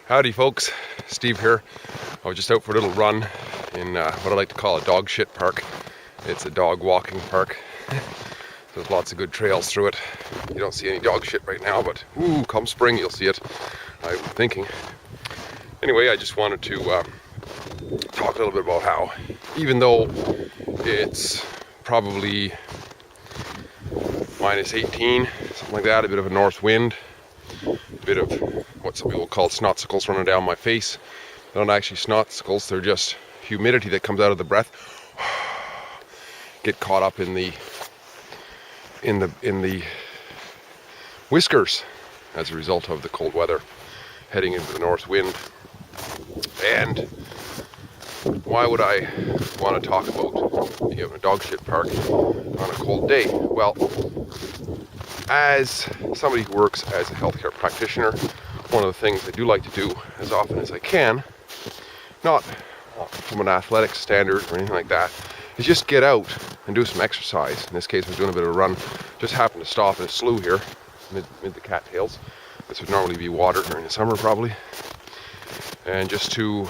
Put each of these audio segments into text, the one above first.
Howdy folks, Steve here. I was just out for a little run in what I like to call a dog shit park. It's a dog walking park. There's lots of good trails through it. You don't see any dog shit right now, but come spring you'll see it, I'm thinking. Anyway, I just wanted to talk a little bit about how, even though it's probably minus 18, something like that, a bit of a north wind, a bit of what some people call snotsicles running down my face. They're not actually snotsicles, they're just humidity that comes out of the breath. Get caught up in the whiskers as a result of the cold weather heading into the north wind. And why would I want to talk about being in a dog shit park on a cold day? Well, as somebody who works as a healthcare practitioner, one of the things I do like to do as often as I can, not from an athletic standard or anything like that, is just get out and do some exercise. In this case, I was doing a bit of a run. Just happened to stop in a slough here, mid the cattails. This would normally be water during the summer probably. And just to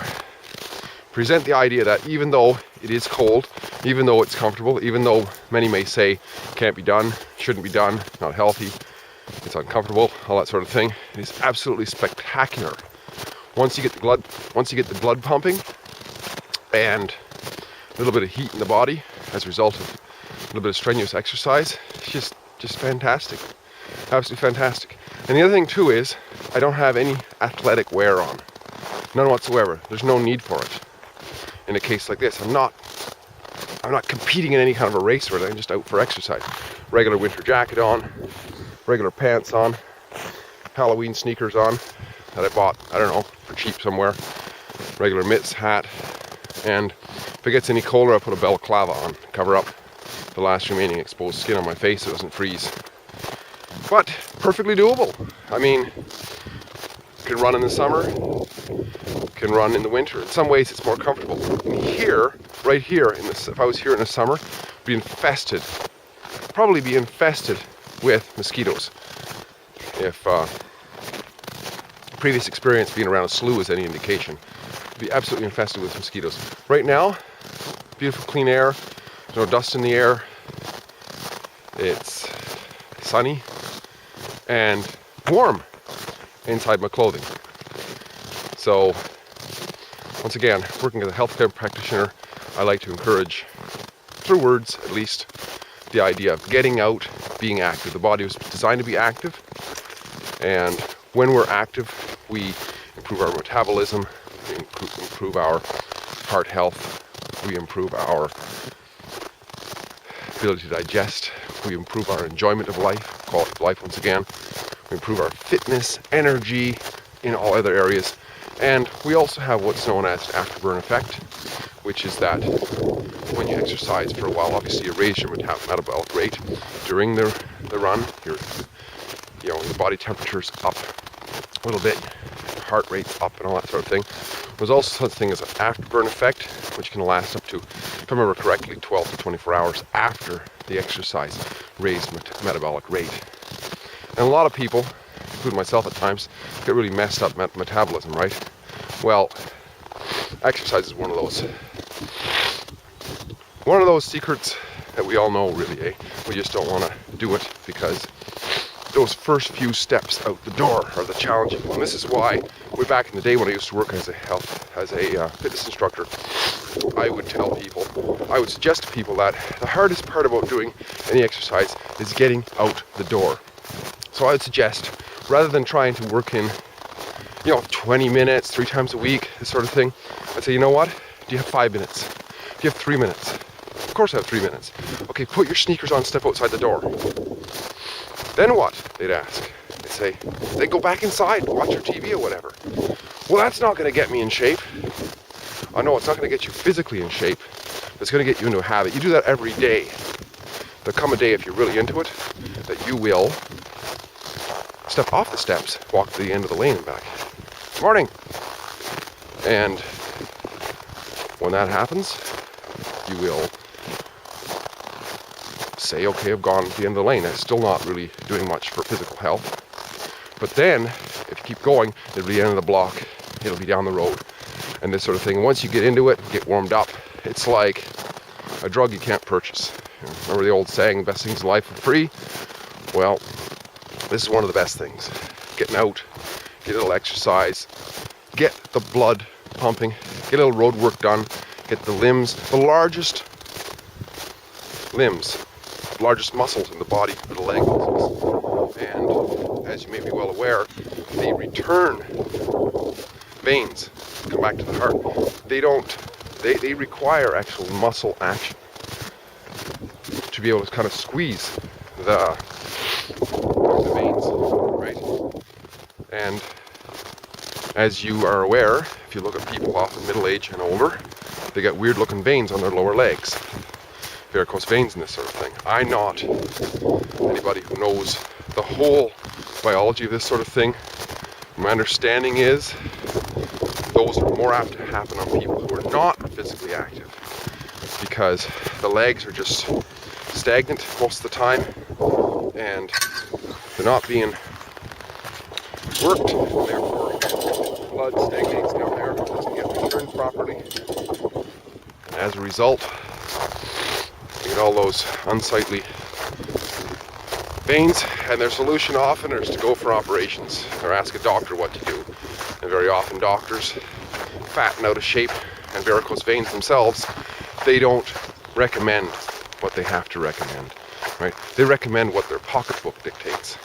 present the idea that even though it is cold, even though it's comfortable, even though many may say can't be done, shouldn't be done, not healthy, it's uncomfortable, all that sort of thing, it is absolutely spectacular. Once you get the blood pumping and a little bit of heat in the body as a result of a little bit of strenuous exercise, it's just fantastic. Absolutely fantastic. And the other thing too is I don't have any athletic wear on. None whatsoever. There's no need for it. In a case like this, I'm not competing in any kind of a race or anything. I'm just out for exercise. Regular winter jacket on, regular pants on, Halloween sneakers on that I bought, I don't know, for cheap somewhere. Regular mitts, hat, and if it gets any colder, I put a balaclava on to cover up the last remaining exposed skin on my face so it doesn't freeze. But perfectly doable. I mean, you can run in the summer, you can run in the winter. In some ways, it's more comfortable. And here, right here, if I was here in the summer, probably be infested with mosquitoes. If previous experience being around a slough is any indication, it'd be absolutely infested with mosquitoes. Right now, beautiful clean air, there's no dust in the air, it's sunny and warm inside my clothing. So, once again, working as a healthcare practitioner, I like to encourage, through words at least, the idea of getting out, being active. The body was designed to be active, and when we're active, we improve our metabolism, we improve our heart health, we improve our ability to digest, we improve our enjoyment of life, quality of life once again, we improve our fitness, energy in all other areas, and we also have what's known as an afterburn effect, which is that when you exercise for a while, obviously you raise your metabolic rate during the run, your body temperature's up a little bit, heart rate's up and all that sort of thing. There's also such a thing as an afterburn effect, which can last up to, if I remember correctly, 12 to 24 hours after the exercise raised metabolic rate. And a lot of people, including myself at times, get really messed up metabolism, right? Well, exercise is one of those. One of those secrets that we all know, really, eh? We just don't want to do it because those first few steps out the door are the challenging one. This is why, way back in the day when I used to work as a fitness instructor, I would suggest to people that the hardest part about doing any exercise is getting out the door. So I would suggest, rather than trying to work in, 20 minutes, 3 times a week, this sort of thing, I'd say, you know what? Do you have 5 minutes? Do you have 3 minutes? Of course I have 3 minutes. Okay, put your sneakers on, step outside the door. Then what? They'd ask. They go back inside, watch your TV or whatever. Well, that's not going to get me in shape. I know it's not going to get you physically in shape, but it's going to get you into a habit. You do that every day. There'll come a day, if you're really into it, that you will step off the steps, walk to the end of the lane and back. Good morning. And when that happens, you will say, okay, I've gone to the end of the lane. That's still not really doing much for physical health. But then, if you keep going, it'll be the end of the block. it'll be down the road and this sort of thing. And once you get into it, get warmed up, it's like a drug you can't purchase. Remember the old saying, the best things in life are free? Well, this is one of the best things. Getting out, get a little exercise, get the blood pumping, get a little road work done, get the limbs, the largest muscles in the body are the leg muscles. And as you may be well aware, the return veins come back to the heart. They require actual muscle action to be able to kind of squeeze the veins, right? And as you are aware, if you look at people often middle age and older, they got weird looking veins on their lower legs. Varicose veins and this sort of thing. I'm not anybody who knows the whole biology of this sort of thing. My understanding is those are more apt to happen on people who are not physically active, because the legs are just stagnant most of the time and they're not being worked, and therefore blood stagnates down there, doesn't get returned properly, and as a result you get all those unsightly veins. And their solution often is to go for operations or ask a doctor what to do, and very often doctors, fat and out of shape and varicose veins themselves, they don't recommend what they have to recommend, right? They recommend what their pocketbook dictates.